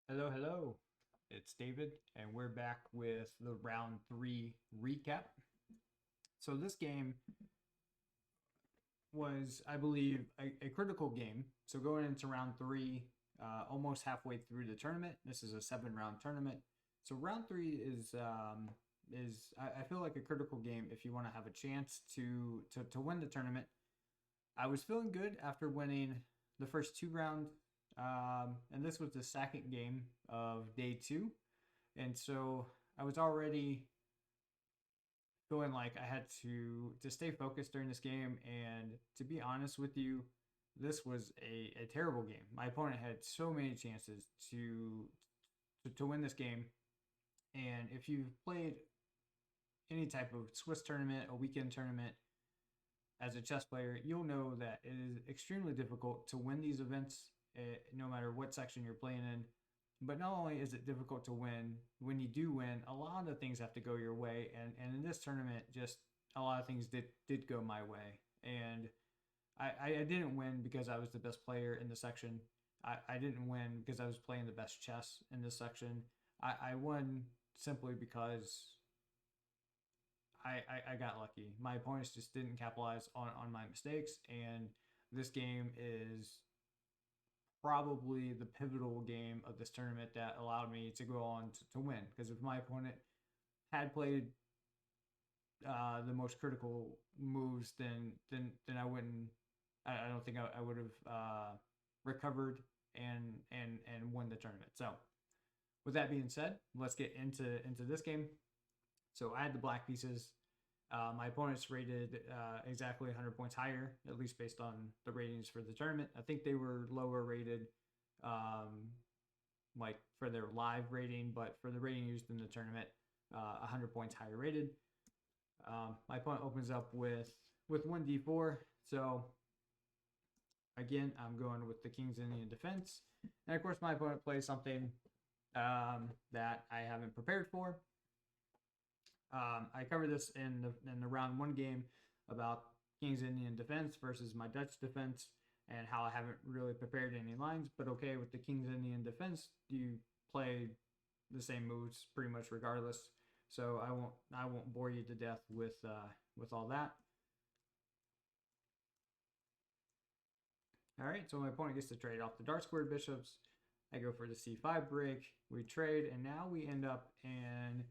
Hello, hello. It's David, and we're back with the round three recap. So, this game was, I believe, a critical game. So, going into round three, almost halfway through the tournament, this is a 7 round tournament. So, round three is I feel like a critical game if you want to have a chance to win the tournament. I was feeling good after winning the first 2 rounds, and this was the second game of day two. And so I was already feeling like I had to stay focused during this game. And to be honest with you, this was a terrible game. My opponent had so many chances to win this game. And if you've played any type of Swiss tournament, a weekend tournament, as a chess player, you'll know that it is extremely difficult to win these events, no matter what section you're playing in. But not only is it difficult to win, when you do win, a lot of things have to go your way. And in this tournament, just a lot of things did go my way. And I didn't win because I was the best player in the section. I didn't win because I was playing the best chess in this section. I won simply because I got lucky. My opponents just didn't capitalize on my mistakes, and this game is probably the pivotal game of this tournament that allowed me to go on to win. Because if my opponent had played the most critical moves, then I wouldn't. I don't think I would have recovered and won the tournament. So, with that being said, let's get into this game. So I had the black pieces. My opponents rated exactly 100 points higher, at least based on the ratings for the tournament. I think they were lower rated, like for their live rating, but for the rating used in the tournament, 100 points higher rated. My opponent opens up with 1d4. So again, I'm going with the King's Indian defense. And of course, my opponent plays something that I haven't prepared for. I covered this in the round one game about King's Indian defense versus my Dutch defense and how I haven't really prepared any lines. But okay, with the King's Indian defense, you play the same moves pretty much regardless. So I won't bore you to death with all that. All right, so my opponent gets to trade off the dark squared bishops. I go for the c5 break. We trade, and now we end up in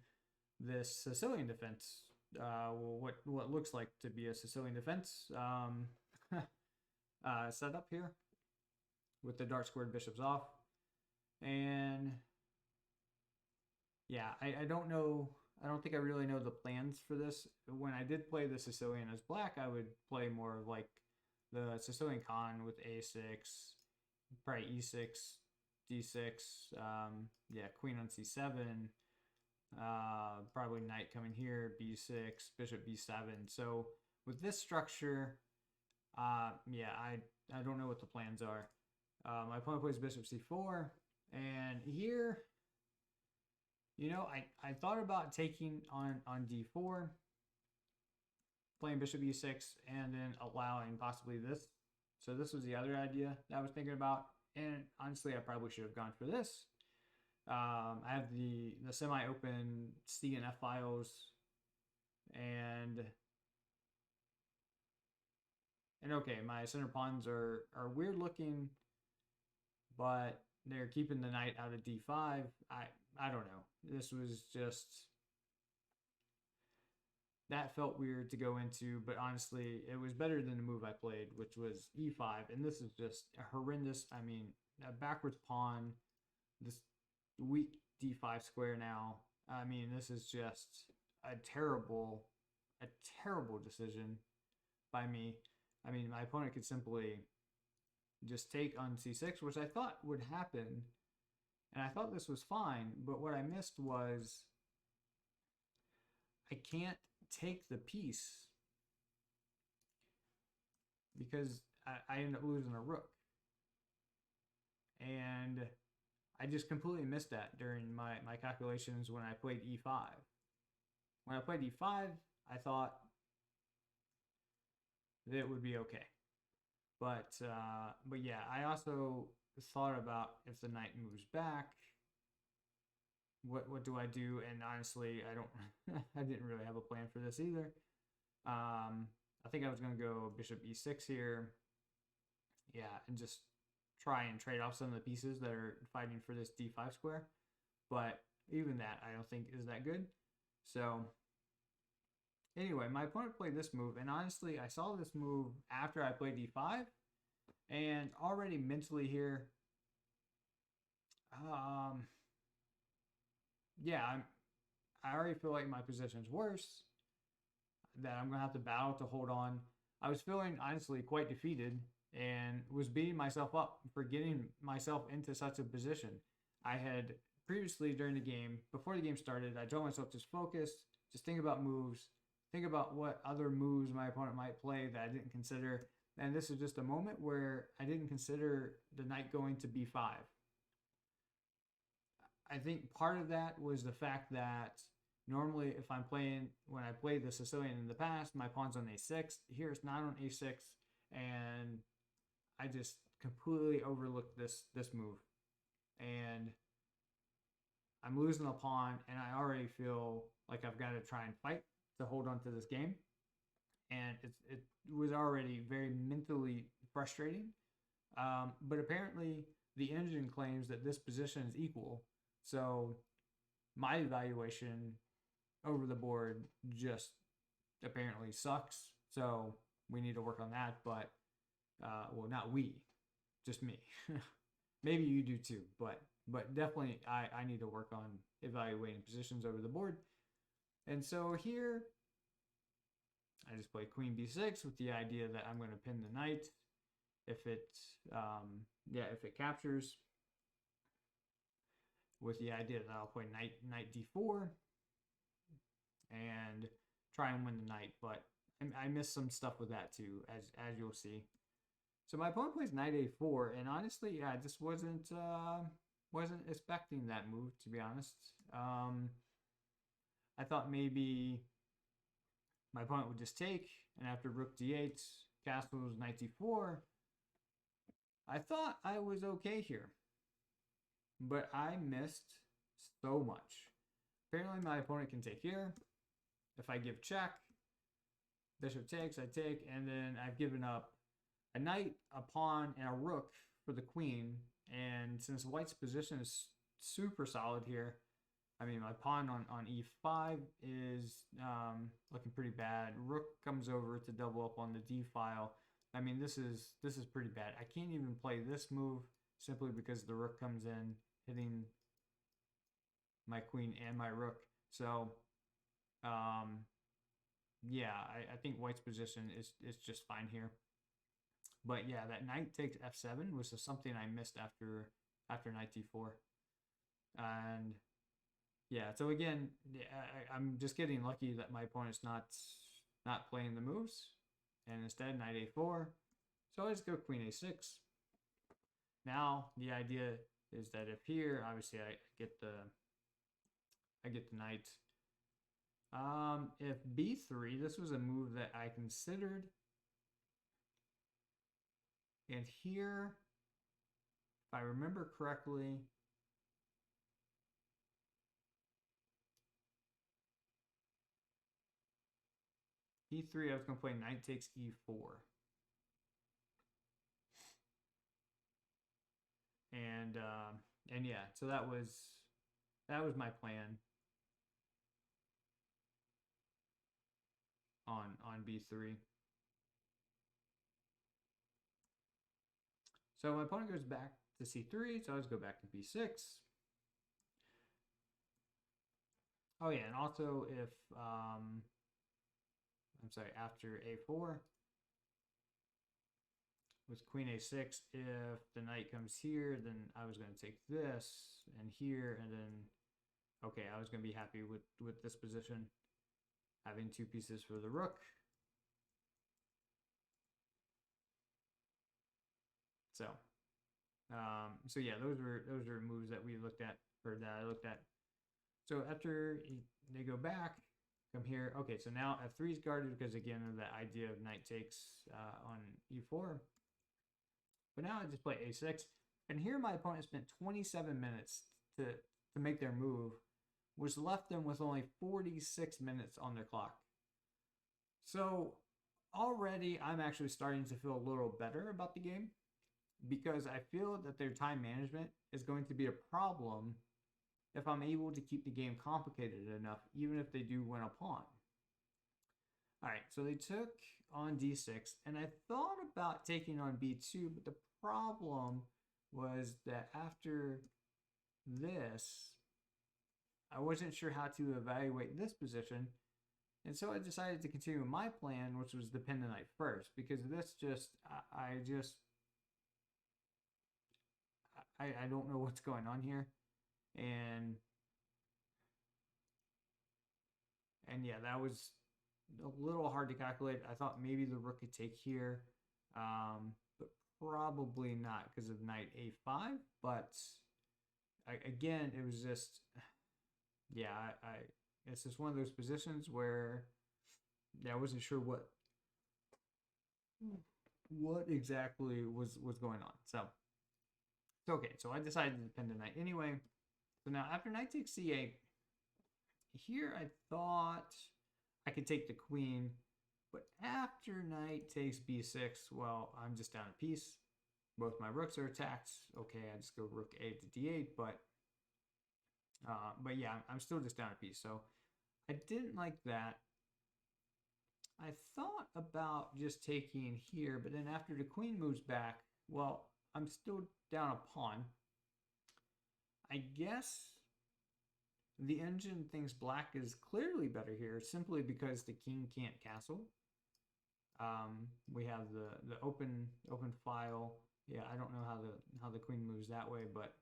this Sicilian defense. What looks like to be a Sicilian defense set up here with the dark squared bishops off. And yeah, I don't know. I don't think I really know the plans for this. When I did play the Sicilian as black, I would play more like the Sicilian Khan with a6, probably e6, d6. Yeah, queen on c7. Probably knight coming here, b6, bishop b7. So with this structure, yeah, I don't know what the plans are. My opponent plays bishop c4, and here, I thought about taking on d4, playing bishop e6, and then allowing possibly this. So this was the other idea that I was thinking about, and honestly, I probably should have gone for this. I have the semi-open C and F files, and okay, my center pawns are weird looking, but they're keeping the knight out of d5. I don't know. This was just that felt weird to go into, but honestly, it was better than the move I played, which was e5, and this is just a horrendous. I mean, a backwards pawn, this weak d5 square now. I mean, this is just a terrible, a terrible decision by me. I mean, my opponent could simply just take on c6, which I thought would happen, and I thought this was fine. But what I missed was I can't take the piece because I end up losing a rook, and I just completely missed that during my calculations when I played e5. When I played e5, I thought that it would be okay. But yeah, I also thought about if the knight moves back. what do I do? And honestly, I don't. I didn't really have a plan for this either. I think I was gonna go bishop e6 here. Yeah, and just try and trade off some of the pieces that are fighting for this d5 square. But even that, I don't think is that good. So anyway, my opponent played this move, and honestly, I saw this move after I played d5, and already mentally here, yeah, I already feel like my position's worse, that I'm gonna have to battle to hold on. I was feeling honestly quite defeated and was beating myself up for getting myself into such a position. I had previously during the game, before the game started, I told myself just focus, just think about moves, think about what other moves my opponent might play that I didn't consider. And this is just a moment where I didn't consider the knight going to b5. I think part of that was the fact that normally if I'm playing, when I played the Sicilian in the past, my pawn's on a6. Here it's not on a6, and I just completely overlooked this move. And I'm losing a pawn, and I already feel like I've got to try and fight to hold on to this game. And it was already very mentally frustrating. But apparently, the engine claims that this position is equal. So my evaluation over the board just apparently sucks. So we need to work on that. But, well, not we, just me. Maybe you do too, but definitely I need to work on evaluating positions over the board. And so here, I just play queen b6 with the idea that I'm going to pin the knight if it, if it captures, with the idea that I'll play knight d4 and try and win the knight. But I missed some stuff with that too, as you'll see. So my opponent plays knight a4, and honestly, yeah, I just wasn't expecting that move, to be honest. I thought maybe my opponent would just take, and after rook d8, castles knight d4, I thought I was okay here. But I missed so much. Apparently my opponent can take here. If I give check, bishop takes, I take, and then I've given up a knight, a pawn, and a rook for the queen. And since white's position is super solid here, I mean, my pawn on e5 is looking pretty bad. Rook comes over to double up on the d file. I mean, this is pretty bad. I can't even play this move simply because the rook comes in, hitting my queen and my rook. So, yeah, I think white's position is just fine here. But yeah, that knight takes f7 was just something I missed after knight d4. And yeah, so again, I'm just getting lucky that my opponent's not playing the moves, and instead knight a4. So I just go queen a6. Now the idea is that if here, obviously I get the knight. If b3, this was a move that I considered. And here, if I remember correctly, e3, I was going to play knight takes e4. And yeah, so that was my plan on b3. So my opponent goes back to c3, so I just go back to b6. Oh yeah, and also if I'm sorry, after a4 with queen a6, if the knight comes here, then I was going to take this and here, and then okay, I was going to be happy with this position, having two pieces for the rook. So so yeah, those were moves that we looked at, or that I looked at. So after they go back, come here. Okay, so now f3 is guarded because again of that idea of knight takes on e4. But now I just play a6, and here my opponent spent 27 minutes to make their move, which left them with only 46 minutes on their clock. So already I'm actually starting to feel a little better about the game because I feel that their time management is going to be a problem if I'm able to keep the game complicated enough, even if they do win a pawn. All right, so they took on d6, and I thought about taking on b2, but the problem was that after this, I wasn't sure how to evaluate this position, and so I decided to continue my plan, which was defend the knight first, because this just, I don't know what's going on here, and yeah, that was a little hard to calculate. I thought maybe the rook could take here, but probably not because of knight a5. But again, it was just, yeah, it's just one of those positions where, yeah, I wasn't sure what exactly was going on. So okay, so I decided to defend the knight anyway. So now after knight takes c8, here I thought I could take the queen, but after knight takes b6, well, I'm just down a piece. Both my rooks are attacked. Okay, I just go rook a to d8, but yeah, I'm still just down a piece. So I didn't like that. I thought about just taking here, but then after the queen moves back, well, I'm still down a pawn. I guess the engine thinks black is clearly better here simply because the king can't castle. We have the open file. Yeah, I don't know how the queen moves that way, but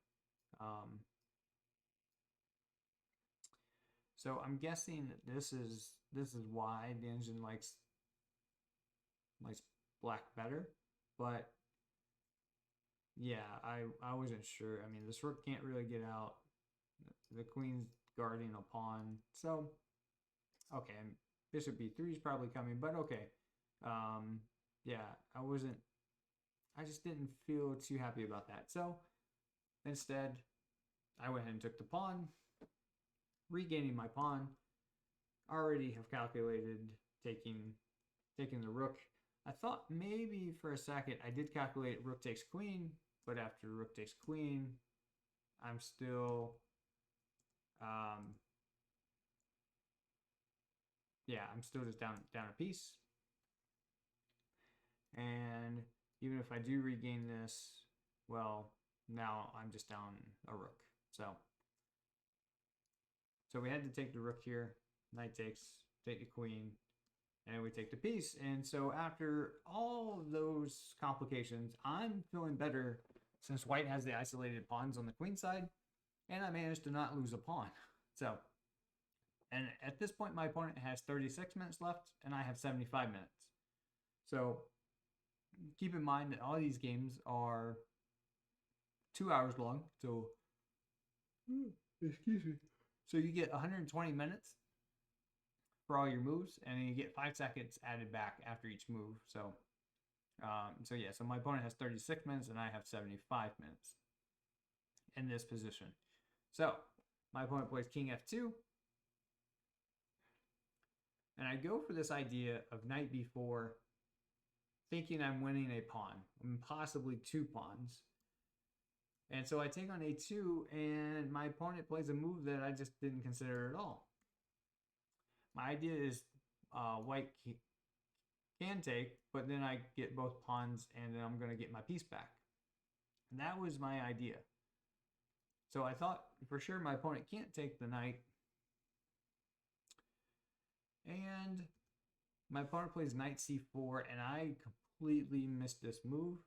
so I'm guessing that this is why the engine likes black better. But yeah, I wasn't sure. I mean, this rook can't really get out. The queen's guarding a pawn. So okay, bishop b3 is probably coming, but okay. Yeah, I just didn't feel too happy about that. So instead, I went ahead and took the pawn, regaining my pawn. Already have calculated taking the rook. I thought maybe for a second I did calculate rook takes queen, but after rook takes queen, I'm still yeah, I'm still just down a piece. And even if I do regain this, well, now I'm just down a rook. So we had to take the rook here. Knight takes, take the queen, and we take the piece. And so after all of those complications, I'm feeling better since white has the isolated pawns on the queen side, and I managed to not lose a pawn. So, and at this point, my opponent has 36 minutes left, and I have 75 minutes. So keep in mind that all these games are 2 hours long. So, excuse me. So you get 120 minutes for all your moves, and then you get 5 seconds added back after each move. So, yeah, so my opponent has 36 minutes, and I have 75 minutes in this position. So my opponent plays king f2, and I go for this idea of knight b4, thinking I'm winning a pawn, possibly 2 pawns. And so I take on a2, and my opponent plays a move that I just didn't consider at all. My idea is white can take, but then I get both pawns, and then I'm going to get my piece back. And that was my idea. So I thought for sure my opponent can't take the knight. And my opponent plays knight c4, and I completely missed this move,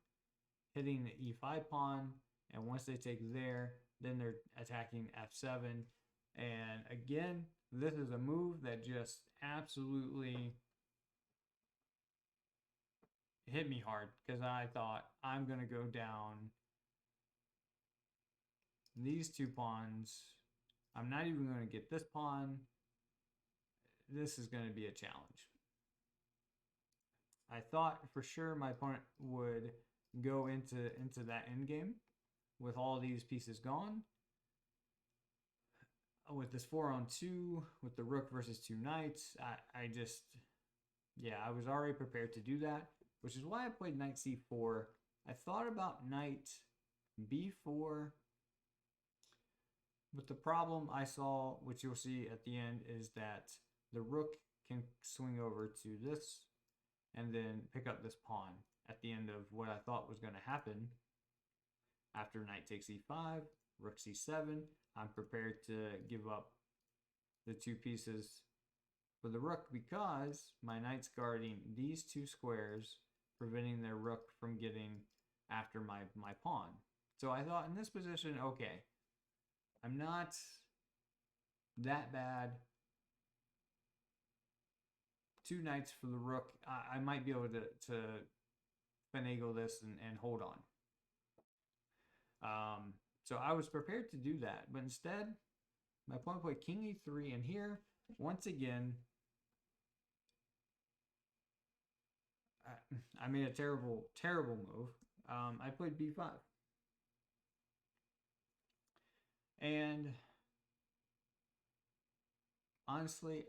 hitting the e5 pawn. And once they take there, then they're attacking f7. And again, this is a move that just absolutely hit me hard because I thought I'm going to go down these 2 pawns. I'm not even going to get this pawn. This is going to be a challenge. I thought for sure my opponent would go into that endgame with all these pieces gone. with this 4-on-2 with the rook versus two knights, I just, yeah, I was already prepared to do that, which is why I played knight c4. I thought about knight b4, but the problem I saw, which you'll see at the end, is that the rook can swing over to this and then pick up this pawn at the end of what I thought was going to happen. After knight takes e5, rook c7, I'm prepared to give up the two pieces for the rook because my knight's guarding these two squares, preventing their rook from getting after my pawn. So I thought in this position, okay, I'm not that bad. Two knights for the rook. I might be able to finagle this and hold on. So I was prepared to do that, but instead, my opponent played king e3, and here, once again, I made a terrible, terrible move. I played b5. And honestly,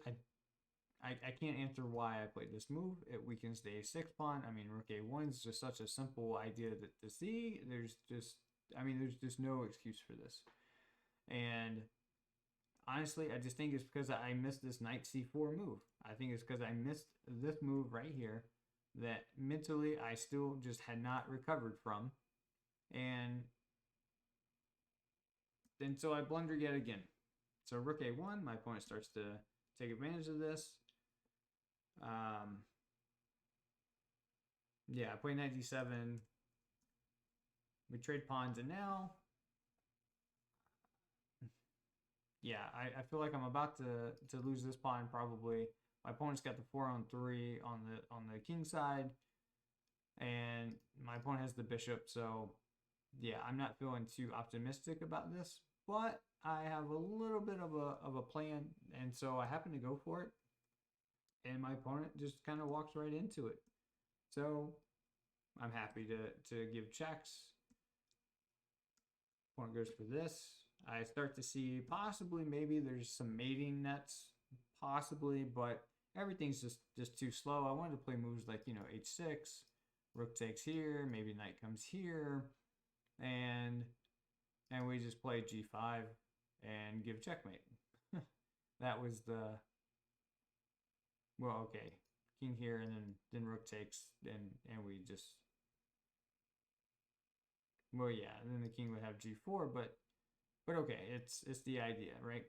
I can't answer why I played this move. It weakens the a6 pawn. I mean, rook a1 is just such a simple idea to see. There's just no excuse for this. And honestly, I just think it's because I missed this knight c4 move. I think it's because I missed this move right here that mentally I still just had not recovered from. And then so I blunder yet again. So rook a1, my opponent starts to take advantage of this. Yeah, I play knight d7. We trade pawns, and now, yeah, I feel like I'm about to lose this pawn probably. My opponent's got the 4-on-3 on the king side, and my opponent has the bishop. So yeah, I'm not feeling too optimistic about this, but I have a little bit of a plan, and so I happen to go for it, and my opponent just kind of walks right into it. So I'm happy to give checks. Opponent goes for this. I start to see possibly maybe there's some mating nets, possibly, but everything's just too slow. I wanted to play moves like, h6, rook takes here, maybe knight comes here, and we just play g5 and give checkmate. That was the, well, okay, king here, and then rook takes, and we just, well, yeah, and then the king would have g4, but okay, it's the idea, right?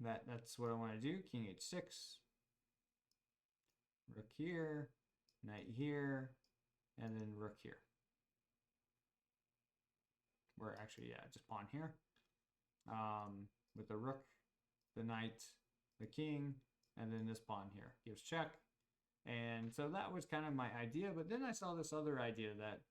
That's what I want to do. King h6, rook here, knight here, and then rook here. Or actually, yeah, just pawn here. With the rook, the knight, the king, and then this pawn here gives check. And so that was kind of my idea, but then I saw this other idea that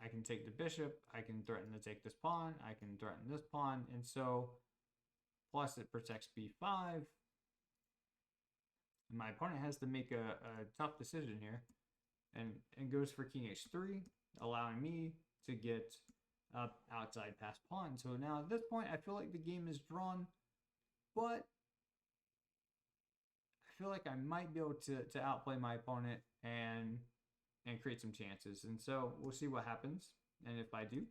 I can take the bishop, I can threaten to take this pawn, I can threaten this pawn, and so, plus it protects b5. My opponent has to make a tough decision here, and goes for king h3, allowing me to get up outside past pawn. So now at this point, I feel like the game is drawn, but I feel like I might be able to outplay my opponent and create some chances. And so we'll see what happens, and if I do.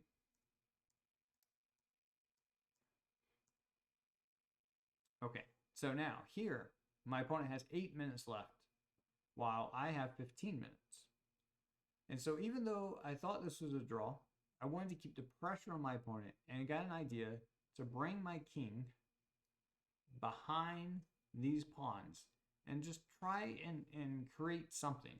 Okay, so now here, my opponent has 8 minutes left, while I have 15 minutes. And so even though I thought this was a draw, I wanted to keep the pressure on my opponent, and I got an idea to bring my king behind these pawns and just try and create something.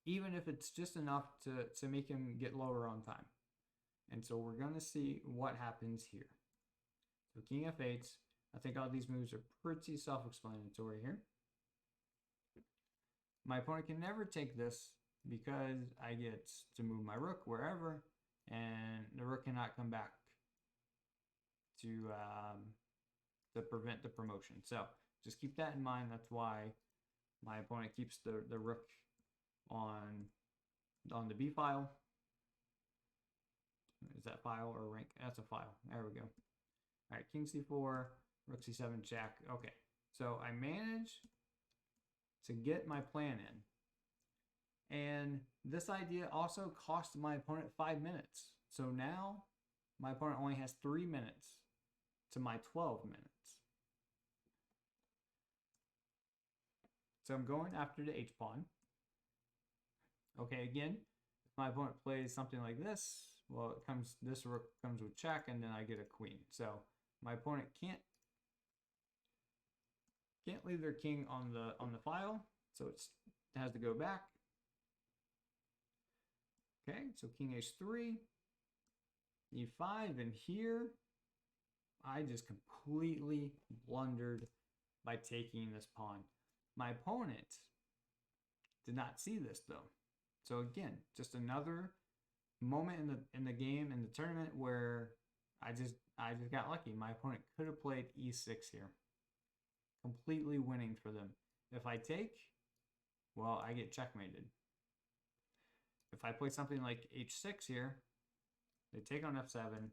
Even if it's just enough to make him get lower on time. And so we're going to see what happens here. So king f8. I think all these moves are pretty self-explanatory here. My opponent can never take this because I get to move my rook wherever, and the rook cannot come back to prevent the promotion. So just keep that in mind. That's why my opponent keeps the rook on the b file. Is that file or rank? That's a file. There we go. All right, king c4, rook c7, check. Okay, so I managed to get my plan in. And this idea also cost my opponent 5 minutes. So now my opponent only has 3 minutes to my 12 minutes. So I'm going after the h-pawn. Okay, again, if my opponent plays something like this, well, this rook comes with check, and then I get a queen. So my opponent can't leave their king on the file, so it has to go back. Okay, so king h3, e5, and here I just completely blundered by taking this pawn. My opponent did not see this though. So again, just another moment in the game, in the tournament, where I just got lucky. My opponent could have played e6 here, completely winning for them. If I take, well, I get checkmated. If I play something like h6 here, they take on f7,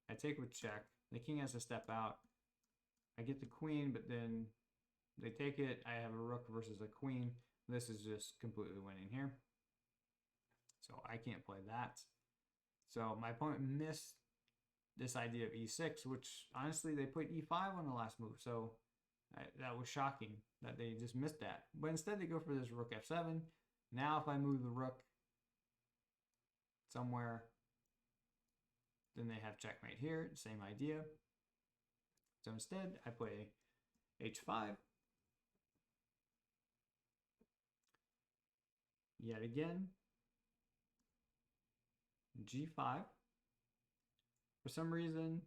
I take with check, the king has to step out, I get the queen, but then they take it, I have a rook versus a queen. This is just completely winning here. So I can't play that. So my opponent missed this idea of e6, which honestly they played e5 on the last move. So that was shocking that they just missed that. But instead they go for this rook f7. Now if I move the rook somewhere, then they have checkmate here. Same idea. So instead I play h5. Yet again, g5. For some reason,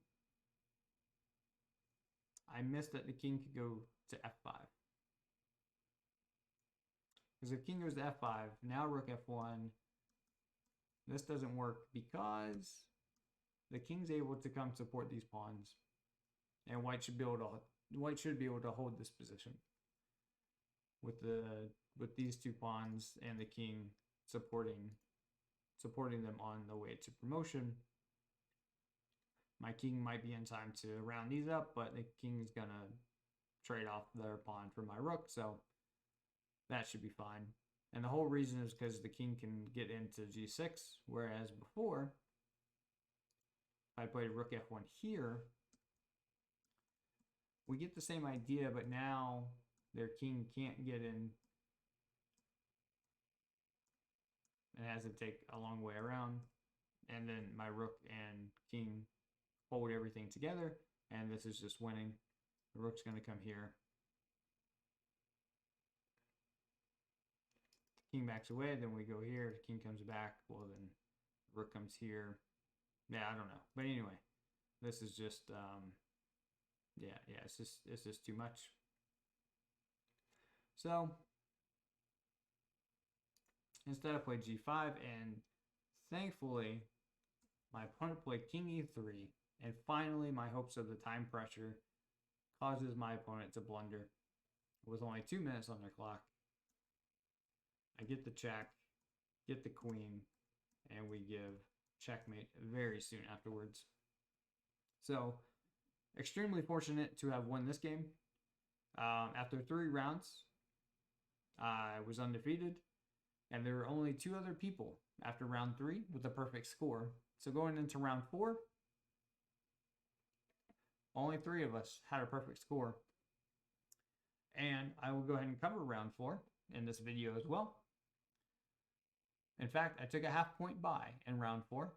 I missed that the king could go to f5. Because if king goes to f5, now rook f1, this doesn't work because the king's able to come support these pawns, and white should be able to hold this position with these two pawns and the king supporting them on the way to promotion. My king might be in time to round these up, but the king's gonna trade off their pawn for my rook, so that should be fine. And the whole reason is because the king can get into g6, whereas before, if I played rook f1 here, we get the same idea, but now their king can't get in. It has to take a long way around, and then my rook and king hold everything together, and this is just winning. The rook's going to come here. The king backs away, then we go here. The king comes back. Well, then the rook comes here. Yeah, I don't know. But anyway, this is just, yeah, it's just too much. So instead I played g5, and thankfully my opponent played king e3, and finally my hopes of the time pressure causes my opponent to blunder. With only 2 minutes on their clock, I get the check, get the queen, and we give checkmate very soon afterwards. So extremely fortunate to have won this game. After 3 rounds, I was undefeated, and there were only 2 other people after round 3 with a perfect score. So going into round 4, only 3 of us had a perfect score. And I will go ahead and cover round 4 in this video as well. In fact, I took a half-point bye in round 4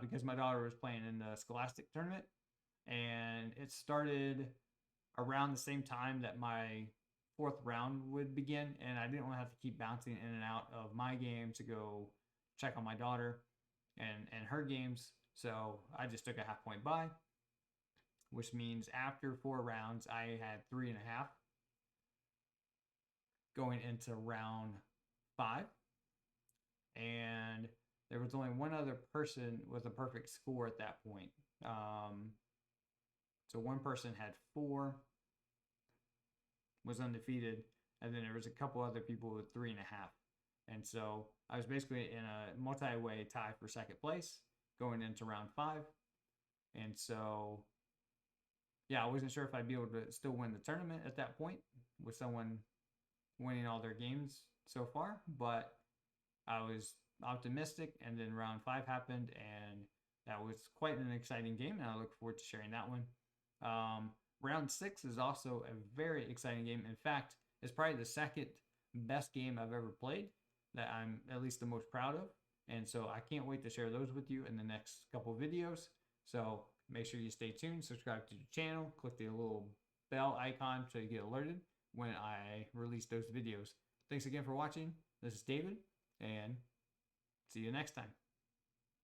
because my daughter was playing in the Scholastic tournament, and it started around the same time that my 4th round would begin, and I didn't want to have to keep bouncing in and out of my game to go check on my daughter and her games. So I just took a half-point bye, which means after 4 rounds, I had 3.5 going into round 5. And there was only one other person with a perfect score at that point. So one person had 4, was undefeated, and then there was a couple other people with 3.5. And so I was basically in a multi-way tie for 2nd place. going into round 5. And so, yeah, I wasn't sure if I'd be able to still win the tournament at that point with someone winning all their games so far, but I was optimistic. And then round 5 happened, and that was quite an exciting game, and I look forward to sharing that one. Round 6 is also a very exciting game. In fact, it's probably the second best game I've ever played that I'm at least the most proud of. And so I can't wait to share those with you in the next couple videos. So make sure you stay tuned, subscribe to the channel, click the little bell icon so you get alerted when I release those videos. Thanks again for watching. This is David, and see you next time.